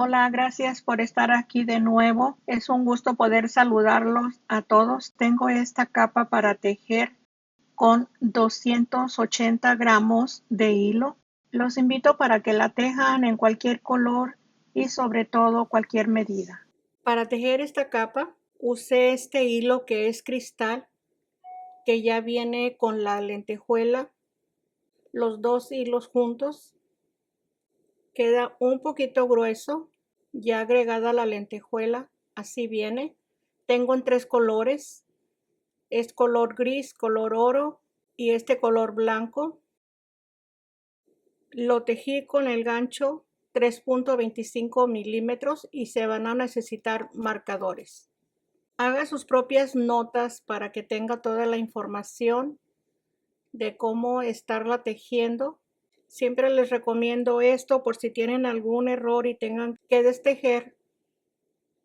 Hola, gracias por estar aquí de nuevo. Es un gusto poder saludarlos a todos. Tengo esta capa para tejer con 280 gramos de hilo. Los invito para que la tejan en cualquier color y sobre todo cualquier medida. Para tejer esta capa usé este hilo que es cristal, que ya viene con la lentejuela, los dos hilos juntos. Queda un poquito grueso, ya agregada la lentejuela, así viene. Tengo en tres colores, es color gris, color oro y este color blanco. Lo tejí con el gancho 3.25 milímetros y se van a necesitar marcadores. Haga sus propias notas para que tenga toda la información de cómo estarla tejiendo. Siempre les recomiendo esto por si tienen algún error y tengan que destejer.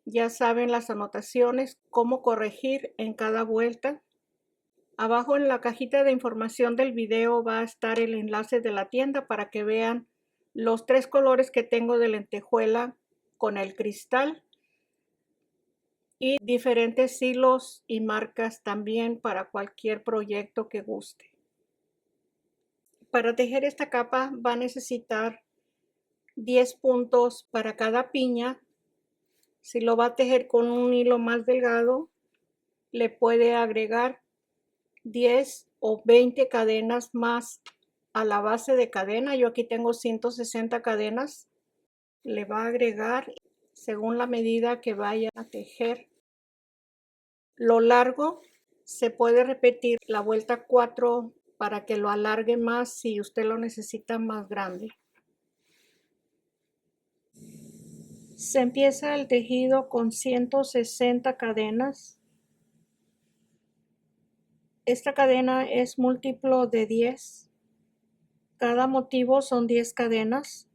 Ya saben las anotaciones, cómo corregir en cada vuelta. Abajo en la cajita de información del video va a estar el enlace de la tienda para que vean los tres colores que tengo de lentejuela con el cristal y diferentes hilos y marcas también para cualquier proyecto que guste. Para tejer esta capa va a necesitar 10 puntos para cada piña. Si lo va a tejer con un hilo más delgado, le puede agregar 10 o 20 cadenas más a la base de cadena. Yo aquí tengo 160 cadenas. Le va a agregar según la medida que vaya a tejer. Lo largo se puede repetir la vuelta 4 para que lo alargue más si usted lo necesita más grande. Se empieza el tejido con 160 cadenas. Esta cadena es múltiplo de 10. Cada motivo son 10 cadenas.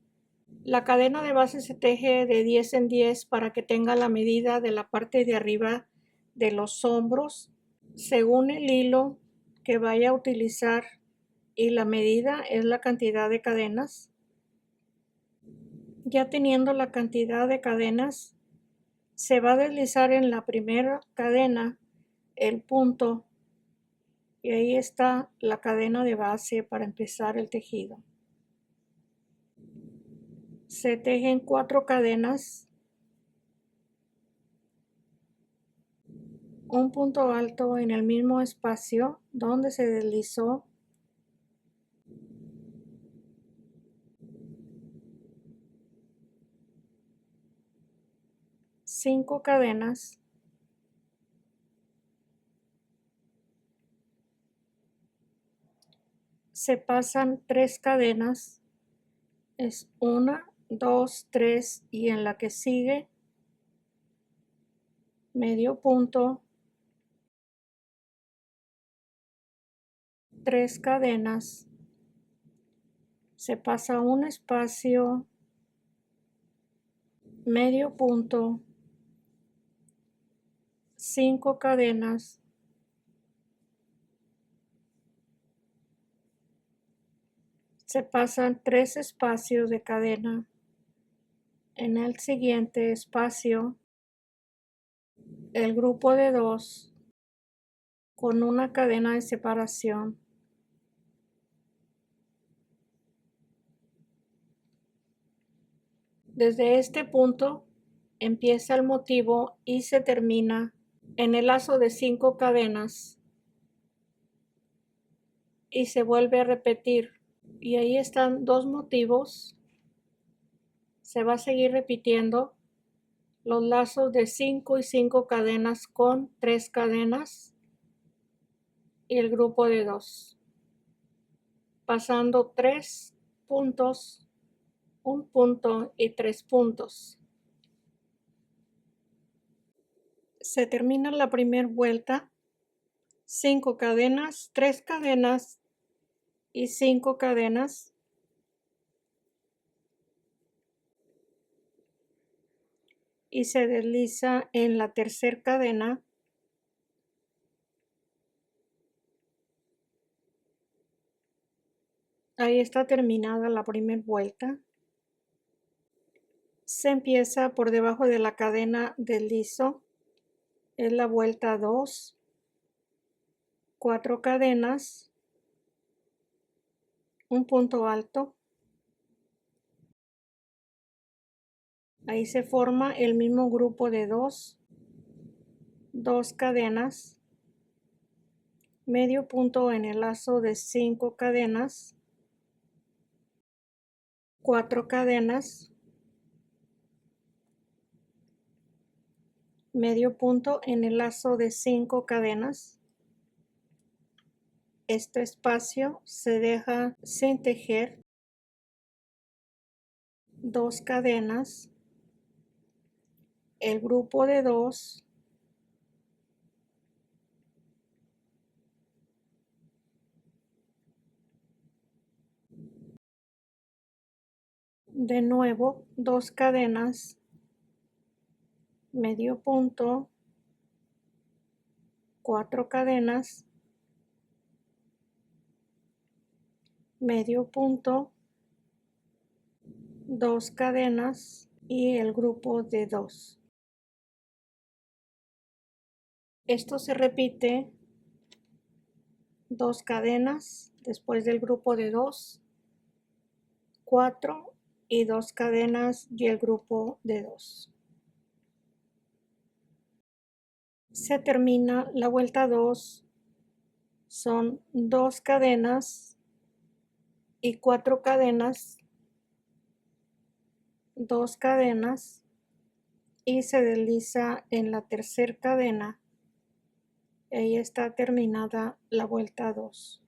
La cadena de base se teje de 10 en 10 para que tenga la medida de la parte de arriba de los hombros, según el hilo que vaya a utilizar, y la medida es la cantidad de cadenas. Ya teniendo la cantidad de cadenas, se va a deslizar en la primera cadena el punto y ahí está la cadena de base para empezar el tejido. Se tejen 4 cadenas, un punto alto en el mismo espacio donde se deslizó, cinco cadenas, se pasan 3 cadenas, es 1, 2, 3 y en la que sigue medio punto, 3 cadenas, se pasa un espacio, medio punto, 5 cadenas, se pasan 3 espacios de cadena, en el siguiente espacio el grupo de 2 con una cadena de separación. Desde este punto empieza el motivo y se termina en el lazo de 5 cadenas y se vuelve a repetir. Y ahí están 2 motivos. Se va a seguir repitiendo los lazos de 5 y 5 cadenas con 3 cadenas y el grupo de 2, pasando 3 puntos, un punto y 3 puntos. Se termina la primera vuelta, 5 cadenas, 3 cadenas y 5 cadenas. Y se desliza en la tercera cadena. Ahí está terminada la primera vuelta. Se empieza por debajo de la cadena del liso, es la vuelta 2, 4 cadenas, un punto alto. Ahí se forma el mismo grupo de 2 cadenas, medio punto en el lazo de 5 cadenas, 4 cadenas, medio punto en el lazo de 5 cadenas. Este espacio se deja sin tejer, 2 cadenas, el grupo de 2, de nuevo 2 cadenas, medio punto, 4 cadenas, medio punto, 2 cadenas y el grupo de 2. Esto se repite 2 cadenas después del grupo de 2, 4 y 2 cadenas y el grupo de 2. Se termina la vuelta 2, son 2 cadenas y 4 cadenas, 2 cadenas y se desliza en la tercera cadena. Ahí está terminada la vuelta 2.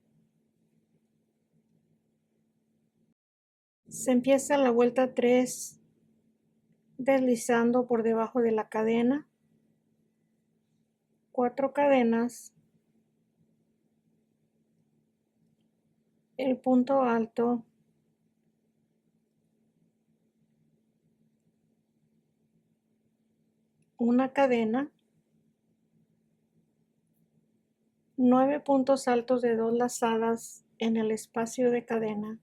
Se empieza la vuelta 3 deslizando por debajo de la cadena, 4 cadenas, el punto alto, una cadena, 9 puntos altos de 2 lazadas en el espacio de cadena,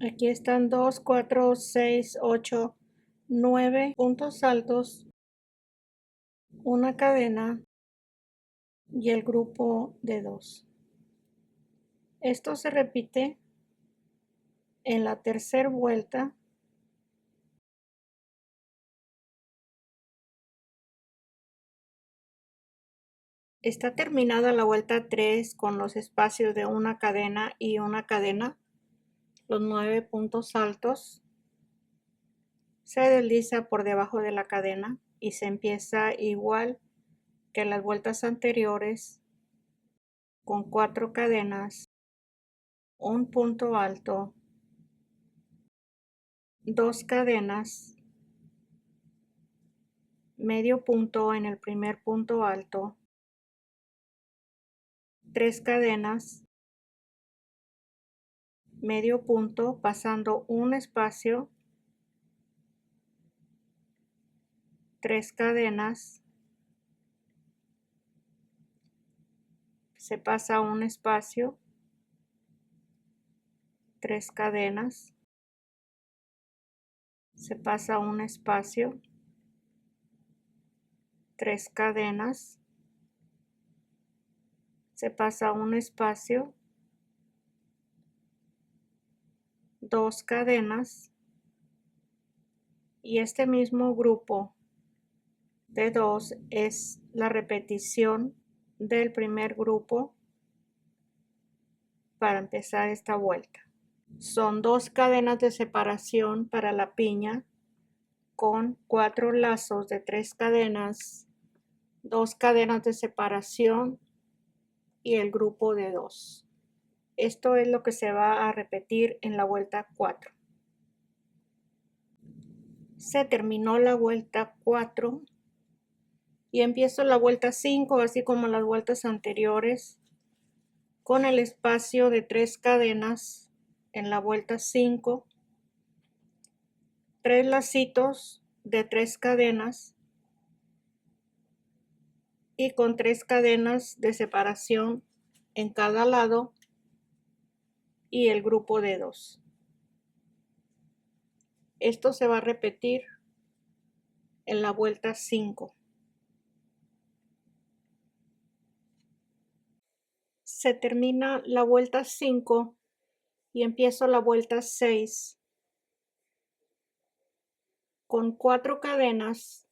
aquí están 2, 4, 6, 8, 9 puntos altos, una cadena y el grupo de 2. Esto se repite en la tercera vuelta. Está terminada la vuelta 3 con los espacios de una cadena y una cadena, los 9 puntos altos. Se desliza por debajo de la cadena y se empieza igual que las vueltas anteriores con 4 cadenas, un punto alto, 2 cadenas, medio punto en el primer punto alto, 3 cadenas, medio punto pasando un espacio, 3 cadenas, se pasa un espacio, 3 cadenas, se pasa un espacio, 3 cadenas, se pasa un espacio, 2 cadenas y este mismo grupo de 2 es la repetición del primer grupo para empezar esta vuelta. Son 2 cadenas de separación para la piña con 4 lazos de 3 cadenas, 2 cadenas de separación y el grupo de 2. Esto es lo que se va a repetir en la vuelta 4. Se terminó la vuelta 4 y empiezo la vuelta 5, así como las vueltas anteriores, con el espacio de 3 cadenas en la vuelta 5, 3 lacitos de 3 cadenas y con 3 cadenas de separación en cada lado y el grupo de 2. Esto se va a repetir en la vuelta 5. Se termina la vuelta 5 y empiezo la vuelta 6 con 4 cadenas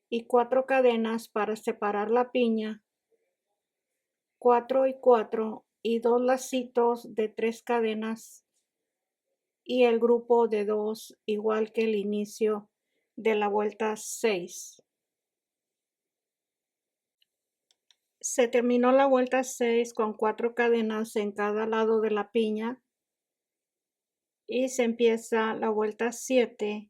y 4 cadenas para separar la piña, 4 y 4 y 2 lacitos de 3 cadenas y el grupo de 2 igual que el inicio de la vuelta 6. Se terminó la vuelta 6 con 4 cadenas en cada lado de la piña y se empieza la vuelta 7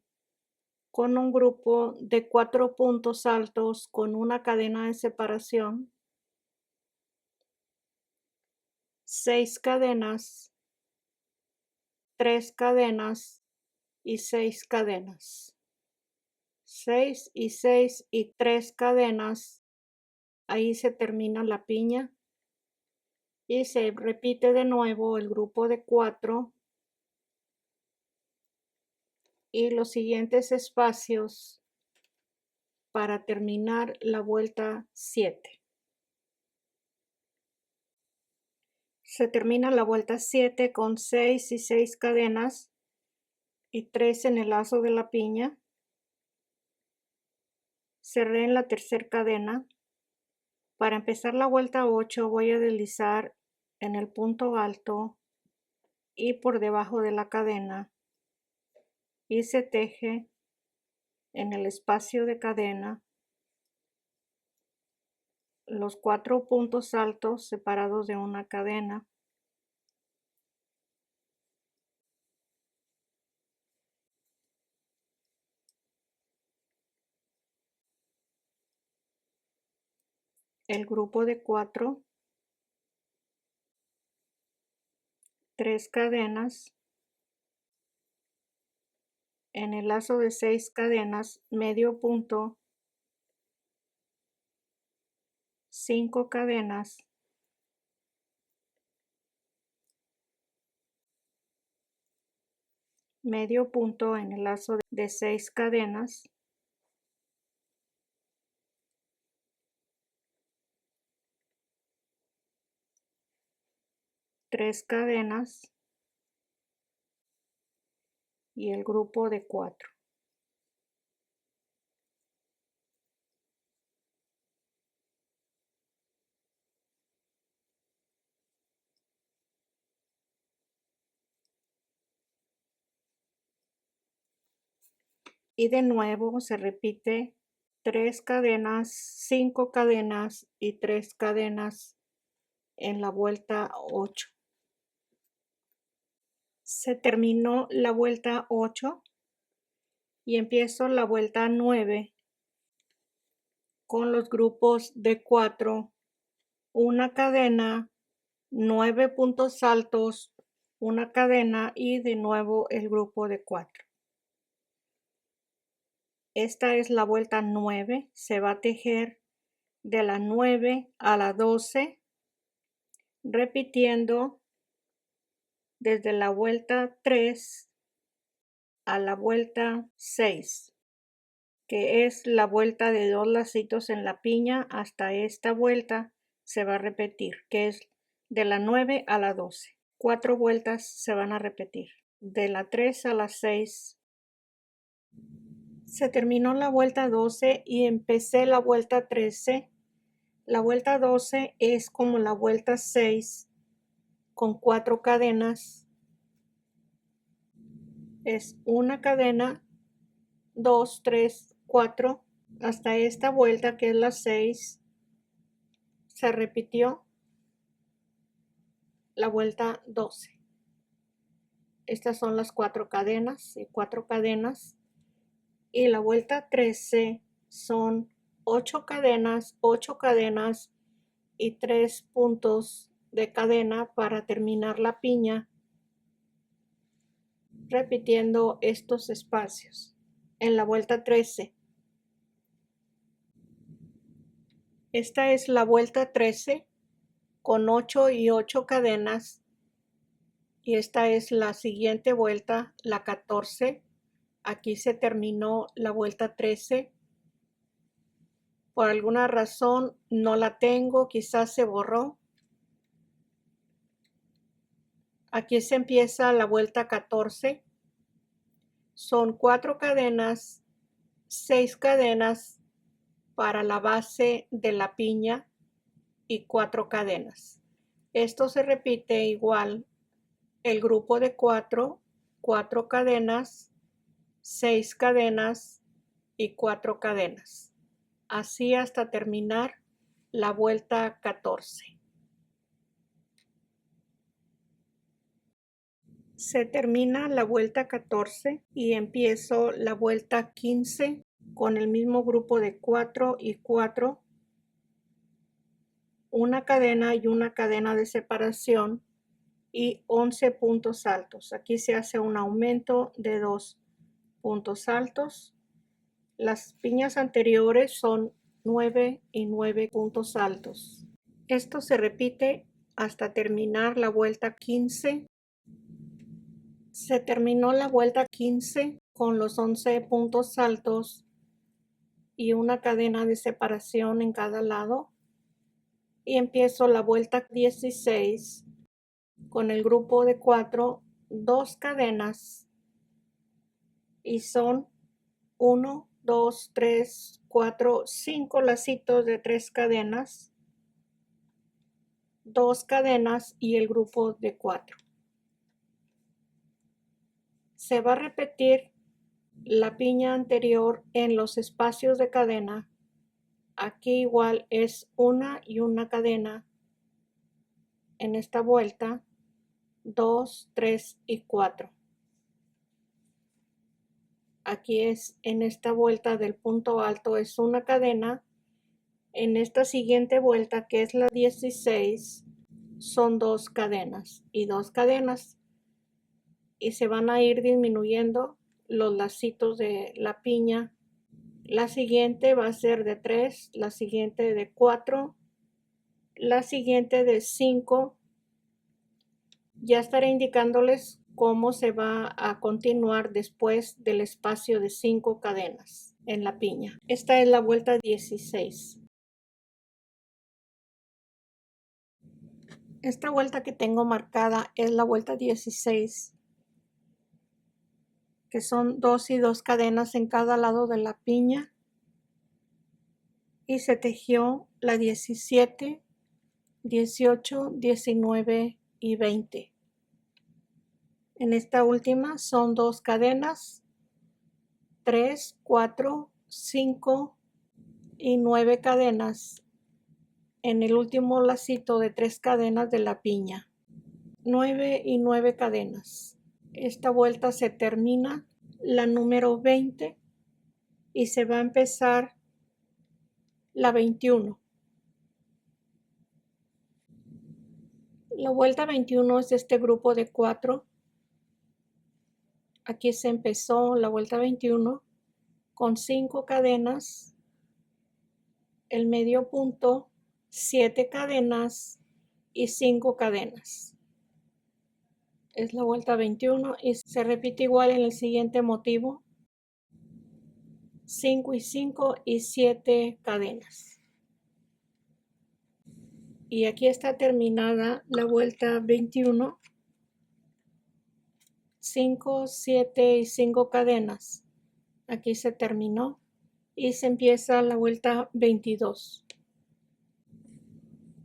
con un grupo de 4 puntos altos con una cadena de separación, 6 cadenas, 3 cadenas y 6 cadenas. 6 y 6 y 3 cadenas. Ahí se termina la piña y se repite de nuevo el grupo de 4 y los siguientes espacios para terminar la vuelta 7. Se termina la vuelta 7 con 6 y 6 cadenas y 3 en el lazo de la piña. Cerré en la tercera cadena. Para empezar la vuelta 8 voy a deslizar en el punto alto y por debajo de la cadena y se teje en el espacio de cadena los 4 puntos altos separados de una cadena. El grupo de 4, 3 cadenas, en el lazo de 6 cadenas, medio punto, 5 cadenas, medio punto en el lazo de 6 cadenas, tres cadenas y el grupo de 4. Y de nuevo se repite 3 cadenas, 5 cadenas y 3 cadenas en la vuelta 8. Se terminó la vuelta 8 y empiezo la vuelta 9 con los grupos de 4, una cadena, 9 puntos altos, una cadena y de nuevo el grupo de 4. Esta es la vuelta 9, se va a tejer de la 9 a la 12, repitiendo desde la vuelta 3 a la vuelta 6, que es la vuelta de 2 lacitos en la piña. Hasta esta vuelta se va a repetir, que es de la 9 a la 12. 4 vueltas se van a repetir, de la 3 a la 6. Se terminó la vuelta 12 y empecé la vuelta 13. La vuelta 12 es como la vuelta 6 con 4 cadenas. Es una cadena 2, 3, 4, hasta esta vuelta que es la 6, se repitió la vuelta 12. Estas son las 4 cadenas y 4 cadenas. Y la vuelta 13 son 8 cadenas, 8 cadenas y 3 puntos de cadena para terminar la piña, repitiendo estos espacios. En la vuelta 13. Esta es la vuelta 13 con 8 y 8 cadenas. Y esta es la siguiente vuelta, la 14. Aquí se terminó la vuelta 13. Por alguna razón no la tengo, quizás se borró. Aquí se empieza la vuelta 14. Son 4 cadenas, 6 cadenas para la base de la piña y 4 cadenas. Esto se repite igual el grupo de 4, 4 cadenas, 6 cadenas y 4 cadenas. Así hasta terminar la vuelta 14. Se termina la vuelta 14 y empiezo la vuelta 15 con el mismo grupo de 4 y 4, una cadena y una cadena de separación y 11 puntos altos. Aquí se hace un aumento de 2 puntos altos. Las piñas anteriores son 9 y 9 puntos altos. Esto se repite hasta terminar la vuelta 15. Se terminó la vuelta 15 con los 11 puntos altos y una cadena de separación en cada lado. Y empiezo la vuelta 16 con el grupo de 4, 2 cadenas. Y son 1, 2, 3, 4, 5 lacitos de 3 cadenas, 2 cadenas y el grupo de 4. Se va a repetir la piña anterior en los espacios de cadena. Aquí igual es una y una cadena en esta vuelta, 2, 3 y 4. Aquí es en esta vuelta del punto alto es una cadena. En esta siguiente vuelta, que es la 16, son 2 cadenas y 2 cadenas. Y se van a ir disminuyendo los lacitos de la piña. La siguiente va a ser de 3, la siguiente de 4, la siguiente de 5. Ya estaré indicándoles cómo se va a continuar después del espacio de 5 cadenas en la piña. Esta es la vuelta 16. Esta vuelta que tengo marcada es la vuelta 16, que son 2 y 2 cadenas en cada lado de la piña. Y se tejió la 17, 18, 19 y 20. En esta última son 2 cadenas, 3, 4, 5 y 9 cadenas en el último lacito de 3 cadenas de la piña. 9 y 9 cadenas. Esta vuelta se termina la número 20 y se va a empezar la 21. La vuelta 21 es este grupo de 4. Aquí se empezó la vuelta 21 con 5 cadenas, el medio punto, 7 cadenas y 5 cadenas. Es la vuelta 21 y se repite igual en el siguiente motivo. 5 y 5 y 7 cadenas. Y aquí está terminada la vuelta 21. 5, 7 y 5 cadenas. Aquí se terminó y se empieza la vuelta 22.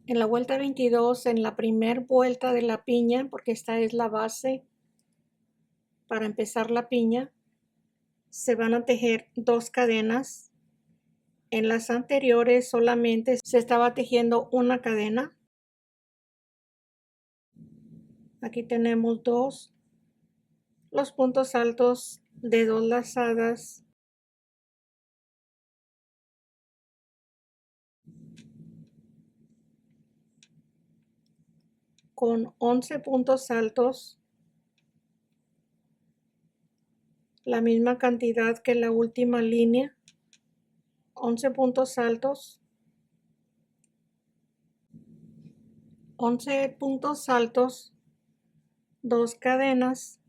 En la vuelta 22, en la primera vuelta de la piña, porque esta es la base para empezar la piña, se van a tejer 2 cadenas. En las anteriores solamente se estaba tejiendo una cadena. Aquí tenemos 2, los puntos altos de 2 lazadas, con 11 puntos altos, la misma cantidad que la última línea, 11 puntos altos, 11 puntos altos, 2 cadenas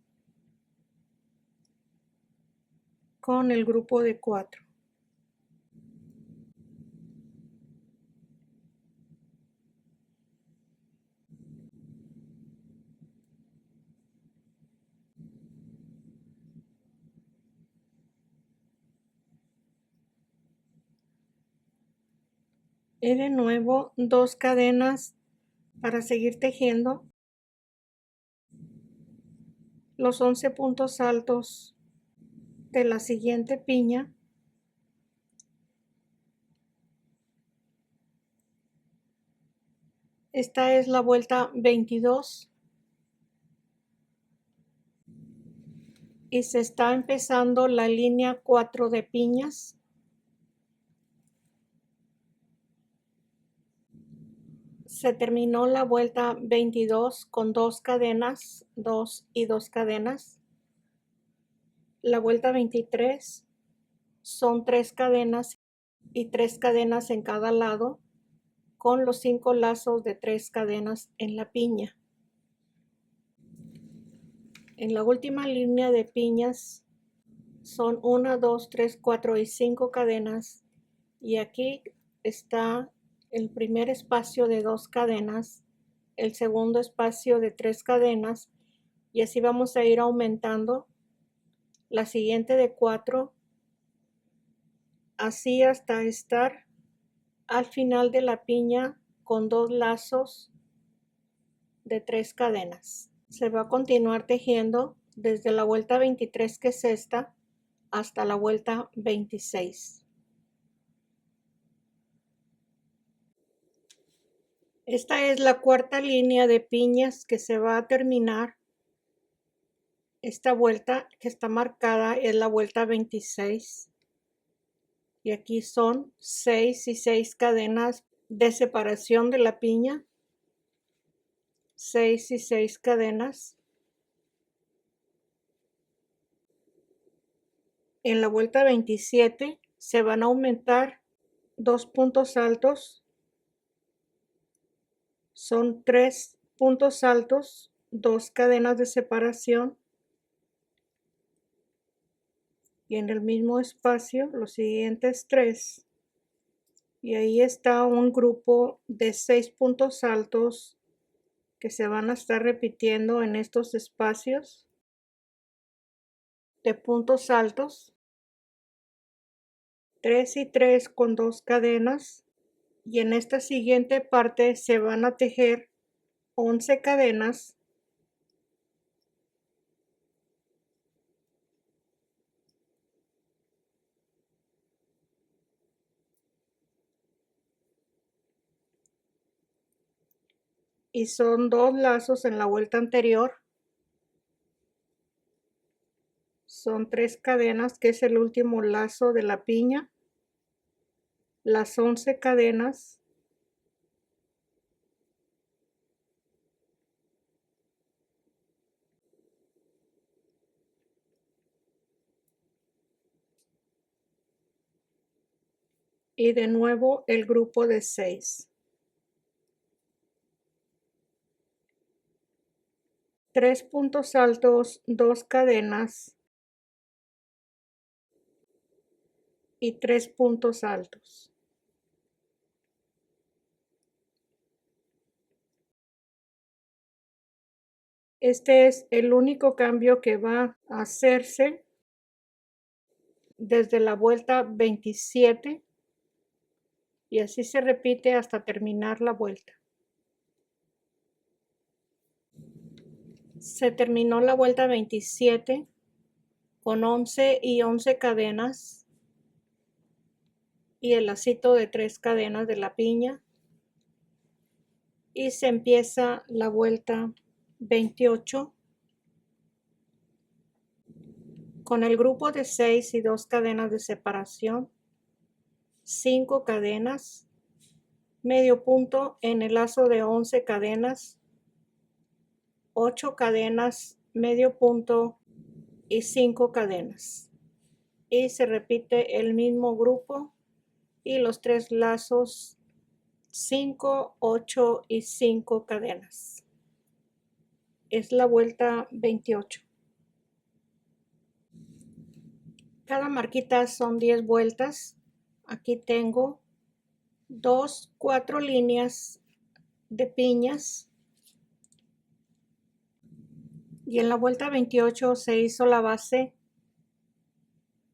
con el grupo de 4. Y de nuevo 2 cadenas para seguir tejiendo los 11 puntos altos de la siguiente piña. Esta es la vuelta 22 y se está empezando la línea 4 de piñas. Se terminó la vuelta 22 con 2 cadenas, 2 y 2 cadenas. La vuelta 23 son 3 cadenas y 3 cadenas en cada lado, con los 5 lazos de 3 cadenas en la piña. En la última línea de piñas son 1, 2, 3, 4 y 5 cadenas, y aquí está el primer espacio de 2 cadenas, el segundo espacio de 3 cadenas, y así vamos a ir aumentando la siguiente de 4, así hasta estar al final de la piña con 2 lazos de 3 cadenas. Se va a continuar tejiendo desde la vuelta 23, que es esta, hasta la vuelta 26. Esta es la cuarta línea de piñas que se va a terminar. Esta vuelta que está marcada es la vuelta 26. Y aquí son 6 y 6 cadenas de separación de la piña. 6 y 6 cadenas. En la vuelta 27 se van a aumentar 2 puntos altos. Son 3 puntos altos, 2 cadenas de separación. Y en el mismo espacio los siguientes 3. Y ahí está un grupo de 6 puntos altos que se van a estar repitiendo en estos espacios de puntos altos. 3 y 3 con 2 cadenas, y en esta siguiente parte se van a tejer 11 cadenas y son 2 lazos en la vuelta anterior. Son 3 cadenas, que es el último lazo de la piña, las 11 cadenas, y de nuevo el grupo de 6. 3 puntos altos, 2 cadenas y 3 puntos altos. Este es el único cambio que va a hacerse desde la vuelta 27, y así se repite hasta terminar la vuelta. Se terminó la vuelta 27 con 11 y 11 cadenas y el lacito de 3 cadenas de la piña, y se empieza la vuelta 28 con el grupo de 6 y 2 cadenas de separación, 5 cadenas, medio punto en el lazo de 11 cadenas, 8 cadenas, medio punto y 5 cadenas. Y se repite el mismo grupo y los 3 lazos, 5, 8 y 5 cadenas. Es la vuelta 28. Cada marquita son 10 vueltas. Aquí tengo 4 líneas de piñas. Y en la vuelta 28 se hizo la base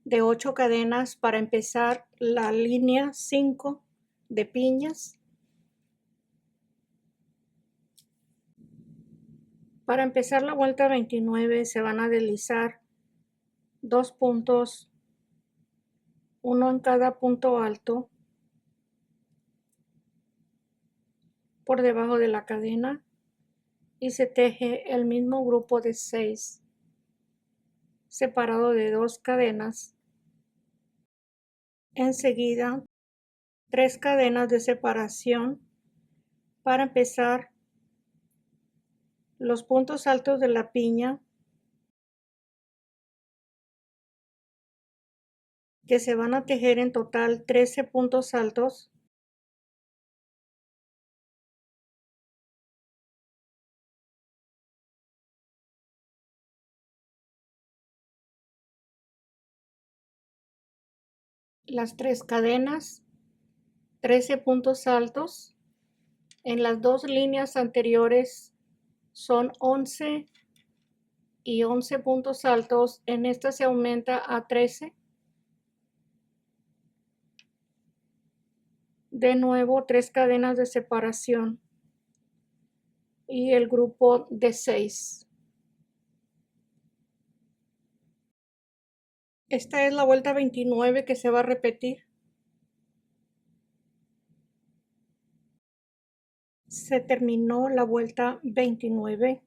de 8 cadenas para empezar la línea 5 de piñas. Para empezar la vuelta 29 se van a deslizar 2 puntos, uno en cada punto alto, por debajo de la cadena, y se teje el mismo grupo de 6 separado de 2 cadenas. Enseguida 3 cadenas de separación para empezar los puntos altos de la piña, que se van a tejer en total 13 puntos altos. Las 3 cadenas, 13 puntos altos. En las 2 líneas anteriores son 11 y 11 puntos altos. En esta se aumenta a 13. De nuevo 3 cadenas de separación y el grupo de 6. Esta es la vuelta 29 que se va a repetir. Se terminó la vuelta 29.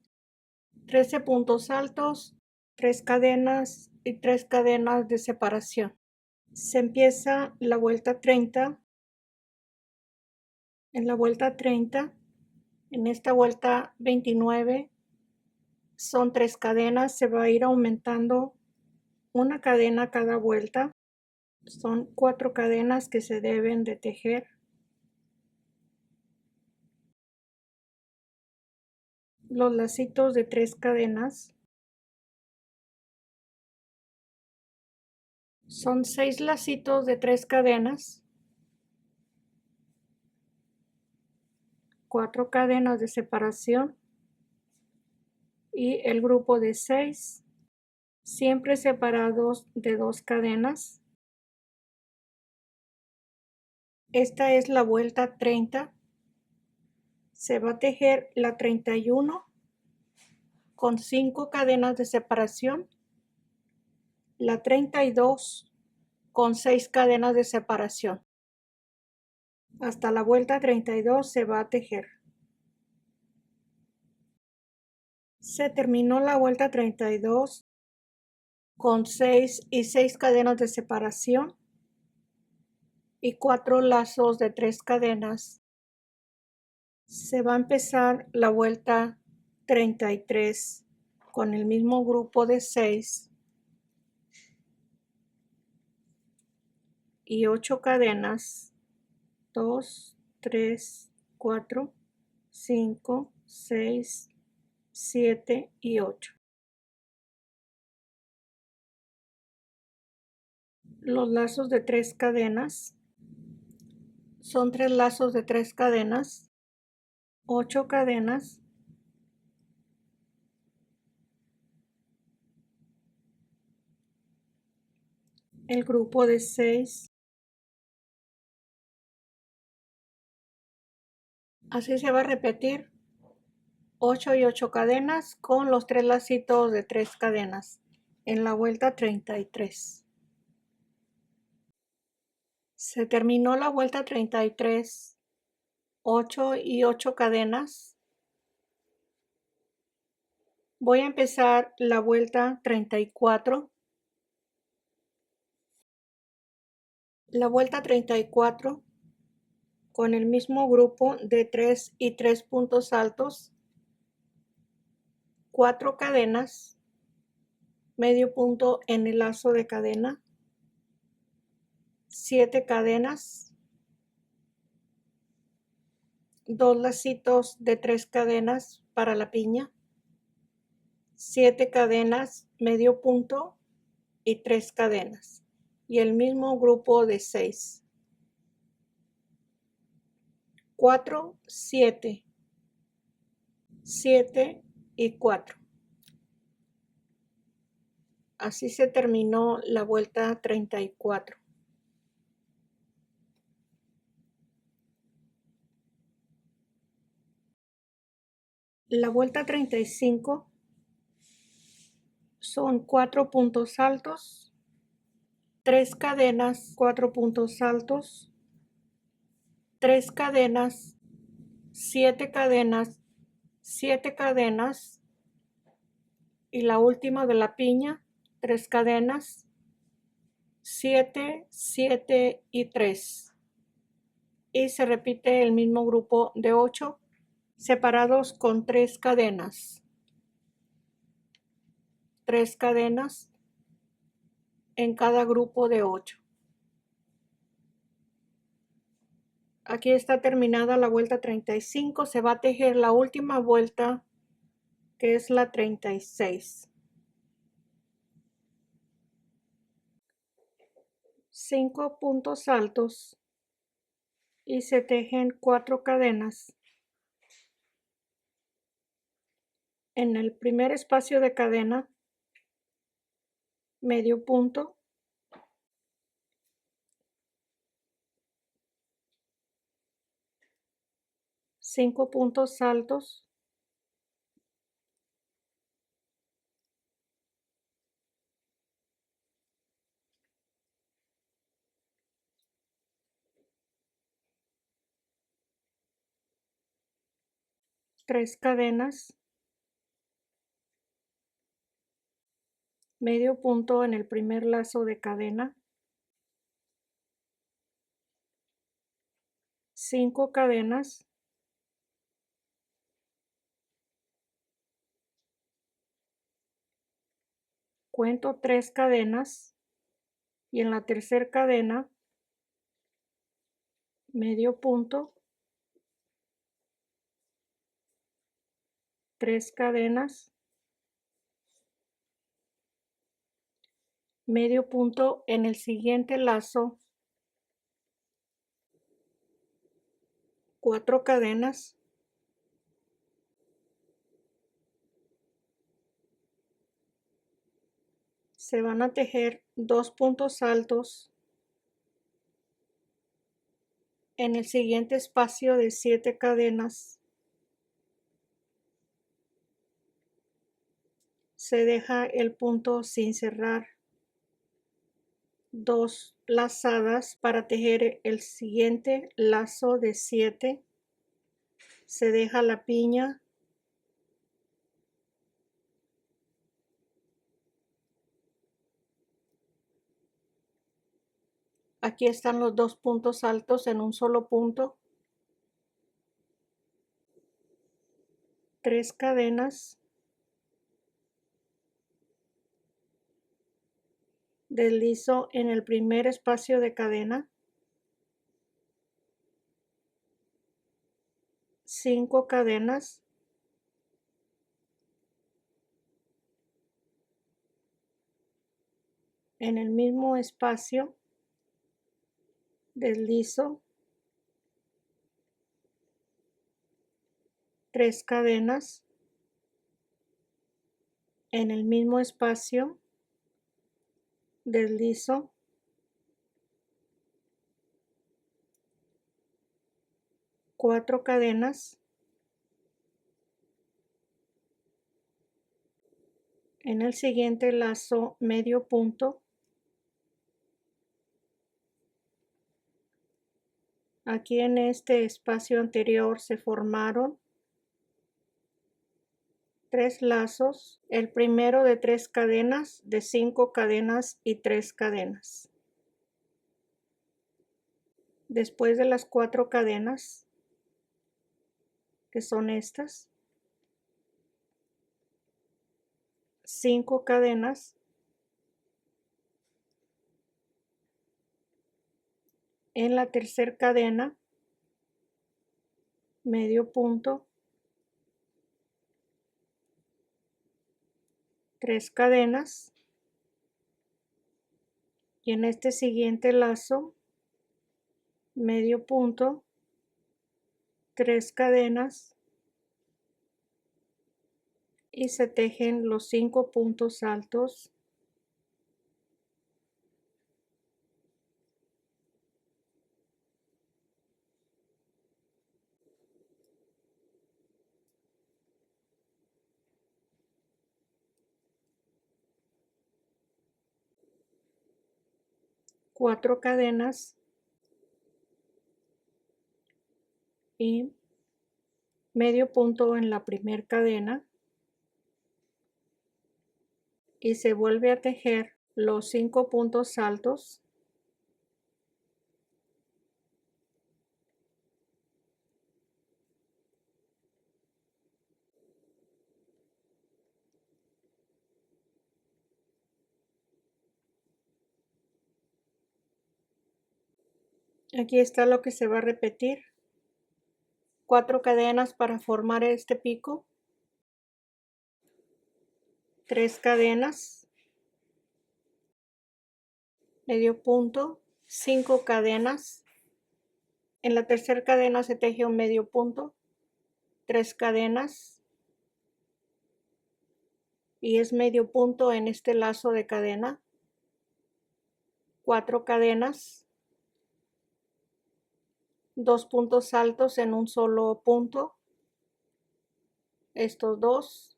13 puntos altos, 3 cadenas y 3 cadenas de separación. Se empieza la vuelta 30. En la vuelta 30, en esta vuelta 29, son 3 cadenas, se va a ir aumentando una cadena cada vuelta. Son 4 cadenas que se deben de tejer. Los lacitos de 3 cadenas. Son 6 lacitos de 3 cadenas. 4 cadenas de separación y el grupo de 6, siempre separados de 2 cadenas. Esta es la vuelta 30. Se va a tejer la 31 con 5 cadenas de separación, la 32 con 6 cadenas de separación. Hasta la vuelta 32 se va a tejer. Se terminó la vuelta 32 con 6 y 6 cadenas de separación y 4 lazos de 3 cadenas. Se va a empezar la vuelta 33 con el mismo grupo de 6 y 8 cadenas. 2, 3, 4, 5, 6, 7 y 8. Los lazos de 3 cadenas son 3 lazos de 3 cadenas, 8 cadenas, el grupo de 6. Así se va a repetir 8 y 8 cadenas con los 3 lacitos de 3 cadenas. en la vuelta 33. Se terminó la vuelta 33, 8 y 8 cadenas. Voy a empezar la vuelta 34. La vuelta 34 con el mismo grupo de 3 y 3 puntos altos, 4 cadenas, medio punto en el lazo de cadena, 7 cadenas, 2 lacitos de 3 cadenas para la piña, 7 cadenas, medio punto y 3 cadenas, y el mismo grupo de 6. 4, 7, 7 y 4. Así se terminó la vuelta 34. La vuelta 35 son 4 puntos altos, 3 cadenas, 4 puntos altos, 3 cadenas, 7 cadenas, 7 cadenas y la última de la piña, 3 cadenas, 7, 7 y 3. Y se repite el mismo grupo de 8 separados con 3 cadenas. 3 cadenas en cada grupo de 8. Aquí está terminada la vuelta 35. Se va a tejer la última vuelta, que es la 36. 5 puntos altos y se tejen 4 cadenas. En el primer espacio de cadena, medio punto, 5 puntos altos, tres cadenas, medio punto en el primer lazo de cadena, 5 cadenas, cuento 3 cadenas y en la tercera cadena, medio punto, 3 cadenas, medio punto en el siguiente lazo, 4 cadenas, se van a tejer 2 puntos altos en el siguiente espacio de 7 cadenas. Se deja el punto sin cerrar, 2 lazadas para tejer el siguiente lazo de 7. Se deja la piña, aquí están los 2 puntos altos en un solo punto, 3 cadenas, deslizo en el primer espacio de cadena, 5 cadenas, en el mismo espacio deslizo, 3 cadenas, en el mismo espacio deslizo, 4 cadenas, En el siguiente lazo medio punto. Aquí en este espacio anterior se formaron 3 lazos, el primero de 3 cadenas, de 5 cadenas y 3 cadenas. Después de las 4 cadenas, que son estas, 5 cadenas. En la tercera cadena, medio punto, 3 cadenas. Y en este siguiente lazo, medio punto, 3 cadenas y se tejen los 5 puntos altos. Cuatro cadenas y medio punto en la primera cadena y se vuelve a tejer los 5 puntos altos. Aquí está lo que se va a repetir. 4 cadenas para formar este pico. 3 cadenas. Medio punto. 5 cadenas. En la tercera cadena se teje un medio punto. 3 cadenas. Y es medio punto en este lazo de cadena. 4 cadenas. 2 puntos altos en un solo punto. Estos dos.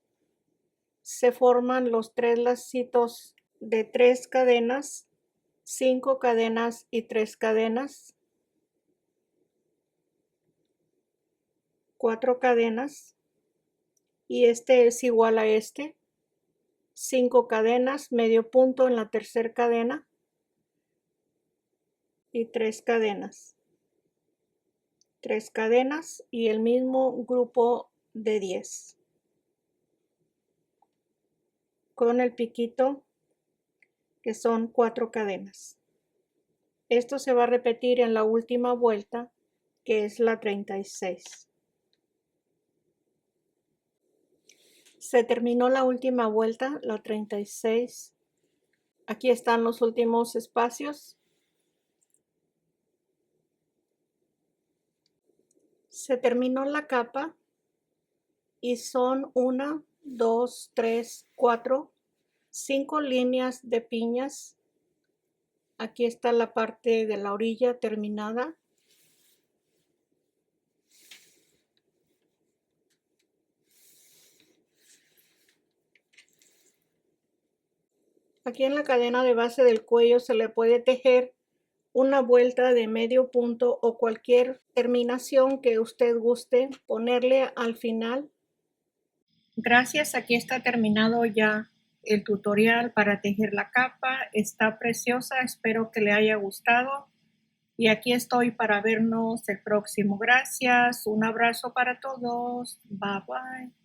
Se forman los 3 lacitos de 3 cadenas, 5 cadenas y 3 cadenas. 4 cadenas. Y este es igual a este. 5 cadenas, medio punto en la tercera cadena. Y 3 cadenas. 3 cadenas y el mismo grupo de 10. Con el piquito, que son 4 cadenas. Esto se va a repetir en la última vuelta, que es la 36. Se terminó la última vuelta, la 36. Aquí están los últimos espacios. Se terminó la capa y son 1, 2, 3, 4, 5 líneas de piñas. Aquí está la parte de la orilla terminada. Aquí en la cadena de base del cuello se le puede tejer una vuelta de medio punto o cualquier terminación que usted guste ponerle al final. Gracias, aquí está terminado ya el tutorial para tejer la capa. Está preciosa, espero que le haya gustado. Y aquí estoy para vernos el próximo. Gracias, un abrazo para todos. Bye bye.